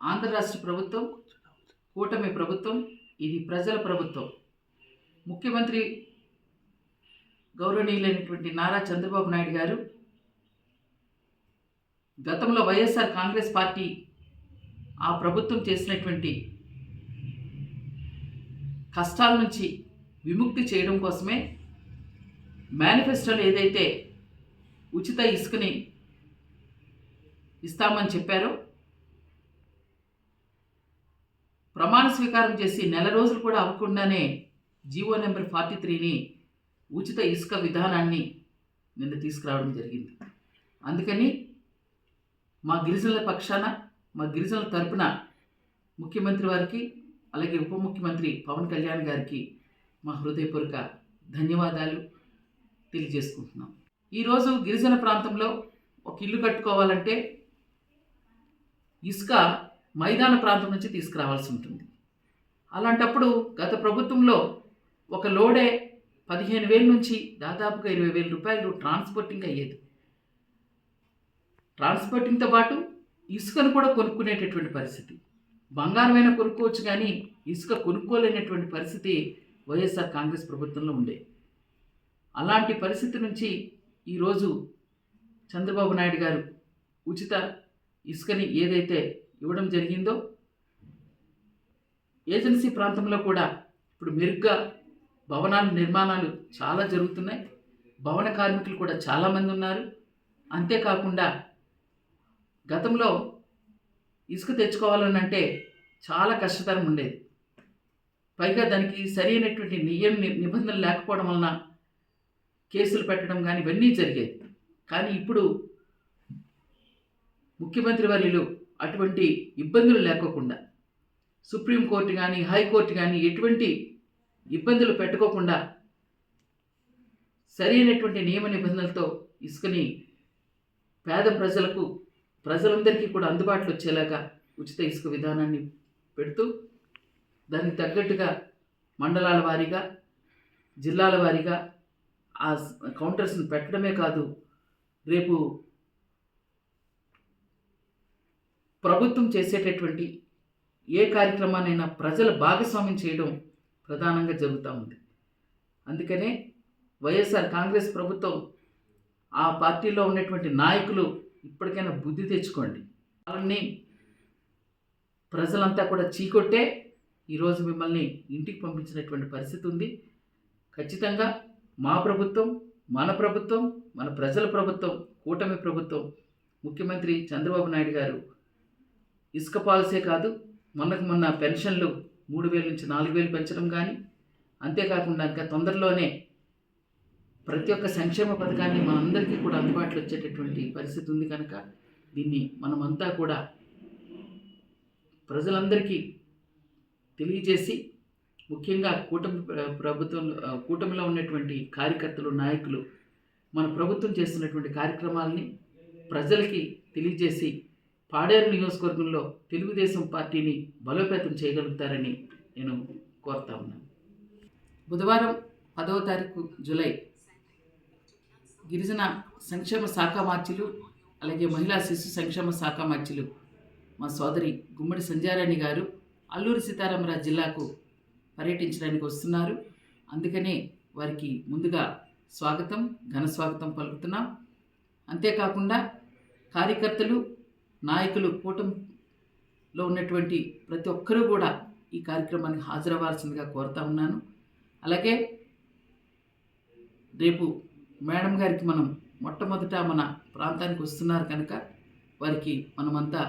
ఆంధ్ర రాష్ట్ర ప్రభుత్వం, కూటమి ప్రభుత్వం, ఇది ప్రజల ప్రభుత్వం. ముఖ్యమంత్రి గౌరవనీయులైనటువంటి నారా చంద్రబాబు నాయుడు గారు గతంలో వైఎస్ఆర్ కాంగ్రెస్ పార్టీ ఆ ప్రభుత్వం చేసినటువంటి కష్టాల నుంచి విముక్తి చేయడం కోసమే మేనిఫెస్టోలో ఏదైతే ఉచిత ఇసుకని ఇస్తామని చెప్పారో ప్రమాణ స్వీకారం చేసి నెల రోజులు కూడా అవ్వకుండానే జీవో నెంబర్ 43ని ఉచిత ఇసుక విధానాన్ని నిన్న తీసుకురావడం జరిగింది. అందుకని మా గిరిజనుల పక్షాన, మా గిరిజనుల తరపున ముఖ్యమంత్రి వారికి, అలాగే ఉప ముఖ్యమంత్రి పవన్ కళ్యాణ్ గారికి మా హృదయపూర్వక ధన్యవాదాలు తెలియజేసుకుంటున్నాం. ఈరోజు గిరిజన ప్రాంతంలో ఒక ఇల్లు కట్టుకోవాలంటే ఇసుక మైదాన ప్రాంతం నుంచి తీసుకురావాల్సి ఉంటుంది. అలాంటప్పుడు గత ప్రభుత్వంలో ఒక లోడే 15,000 నుంచి దాదాపుగా 20,000 రూపాయలు ట్రాన్స్పోర్టింగ్ అయ్యేది. ట్రాన్స్పోర్టింగ్తో పాటు ఇసుకను కూడా కొనుక్కునేటటువంటి పరిస్థితి. బంగారమైనా కొనుక్కోవచ్చు, కానీ ఇసుక కొనుక్కోలేనటువంటి పరిస్థితి వైఎస్ఆర్ కాంగ్రెస్ ప్రభుత్వంలో ఉండే. అలాంటి పరిస్థితి నుంచి ఈరోజు చంద్రబాబు నాయుడు గారు ఉచిత ఇసుకని ఏదైతే ఇవ్వడం జరిగిందో, ఏజెన్సీ ప్రాంతంలో కూడా ఇప్పుడు మెరుగ్గా భవనాల నిర్మాణాలు చాలా జరుగుతున్నాయి. భవన కార్మికులు కూడా చాలామంది ఉన్నారు. అంతేకాకుండా గతంలో ఇసుక తెచ్చుకోవాలని అంటే చాలా కష్టతరం ఉండేది. పైగా దానికి సరైనటువంటి నిబంధనలు లేకపోవడం వలన కేసులు పెట్టడం కానీ ఇవన్నీ జరిగేది. కానీ ఇప్పుడు ముఖ్యమంత్రి వర్యులు అటువంటి ఇబ్బందులు లేకోకుండా, సుప్రీంకోర్టు కానీ హైకోర్టు కానీ ఎటువంటి ఇబ్బందులు పెట్టుకోకుండా సరైనటువంటి నియమ నిబంధనలతో ఇసుకని పేద ప్రజలందరికీ కూడా అందుబాటులో వచ్చేలాగా ఉచిత ఇసుక విధానాన్ని పెడుతూ, దానికి తగ్గట్టుగా మండలాల వారీగా, జిల్లాల వారీగా ఆ కౌంటర్స్ని పెట్టడమే కాదు, రేపు ప్రభుత్వం చేసేటటువంటి ఏ కార్యక్రమానైనా ప్రజల భాగస్వామ్యం చేయడం ప్రధానంగా జరుగుతూ ఉంది. అందుకనే వైఎస్ఆర్ కాంగ్రెస్ ప్రభుత్వం, ఆ పార్టీలో ఉన్నటువంటి నాయకులు ఇప్పటికైనా బుద్ధి తెచ్చుకోండి. వాళ్ళని ప్రజలంతా కూడా చీకొట్టే ఈరోజు మిమ్మల్ని ఇంటికి పంపించినటువంటి పరిస్థితి ఉంది. ఖచ్చితంగా మా ప్రభుత్వం, మన ప్రభుత్వం, మన ప్రజల ప్రభుత్వం, కూటమి ప్రభుత్వం, ముఖ్యమంత్రి చంద్రబాబు నాయుడు గారు ఇసుక పాలసీ కాదు, మొన్న పెన్షన్లు 3,000 నుంచి 4,000 పెంచడం కానీ, అంతేకాకుండా ఇంకా తొందరలోనే ప్రతి ఒక్క సంక్షేమ పథకాన్ని మనందరికీ కూడా అందుబాటులో వచ్చేటటువంటి పరిస్థితి ఉంది. కనుక దీన్ని మనమంతా కూడా ప్రజలందరికీ తెలియజేసి, ముఖ్యంగా కూటమిలో ఉన్నటువంటి కార్యకర్తలు, నాయకులు మన ప్రభుత్వం చేస్తున్నటువంటి కార్యక్రమాలని ప్రజలకి తెలియజేసి పాడేరు నియోజకవర్గంలో తెలుగుదేశం పార్టీని బలోపేతం చేయగలుగుతారని నేను కోరుతా ఉన్నాను. బుధవారం 10వ తారీఖు జూలై గిరిజన సంక్షేమ శాఖ మార్చులు, అలాగే మహిళా శిశు సంక్షేమ శాఖ మార్చులు మా సోదరి గుమ్మడి సంధ్యారాణి గారు అల్లూరి సీతారామరాజు జిల్లాకు పర్యటించడానికి వస్తున్నారు. అందుకనే వారికి ముందుగా స్వాగతం, ఘన స్వాగతం పలుకుతున్నాం. అంతేకాకుండా కార్యకర్తలు, నాయకులు, కూటమిలో ఉన్నటువంటి ప్రతి ఒక్కరూ కూడా ఈ కార్యక్రమానికి హాజరవ్వాల్సిందిగా కోరుతా ఉన్నాను. అలాగే రేపు మేడం గారికి మనం మొట్టమొదట మన ప్రాంతానికి వస్తున్నారు కనుక వారికి మనమంతా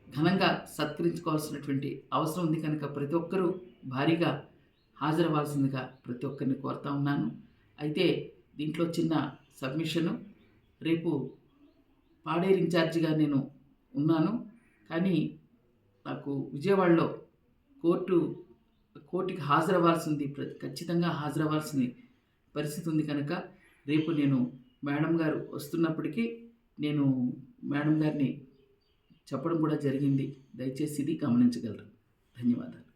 ఘనంగా సత్కరించుకోవాల్సినటువంటి అవసరం ఉంది. కనుక ప్రతి ఒక్కరూ భారీగా హాజరవ్వాల్సిందిగా ప్రతి ఒక్కరిని కోరుతా ఉన్నాను. అయితే దీంట్లో చిన్న సబ్మిషను, రేపు పాడేరు ఇన్ఛార్జిగా నేను ఉన్నాను, కానీ నాకు విజయవాడలో కోర్టుకి హాజరవ్వాల్సింది, ఖచ్చితంగా హాజరవ్వాల్సింది పరిస్థితి ఉంది. కనుక రేపు నేను మేడం గారు వస్తున్నప్పటికీ నేను మేడం గారిని చెప్పడం కూడా జరిగింది. దయచేసి ఇది గమనించగలరు. ధన్యవాదాలు.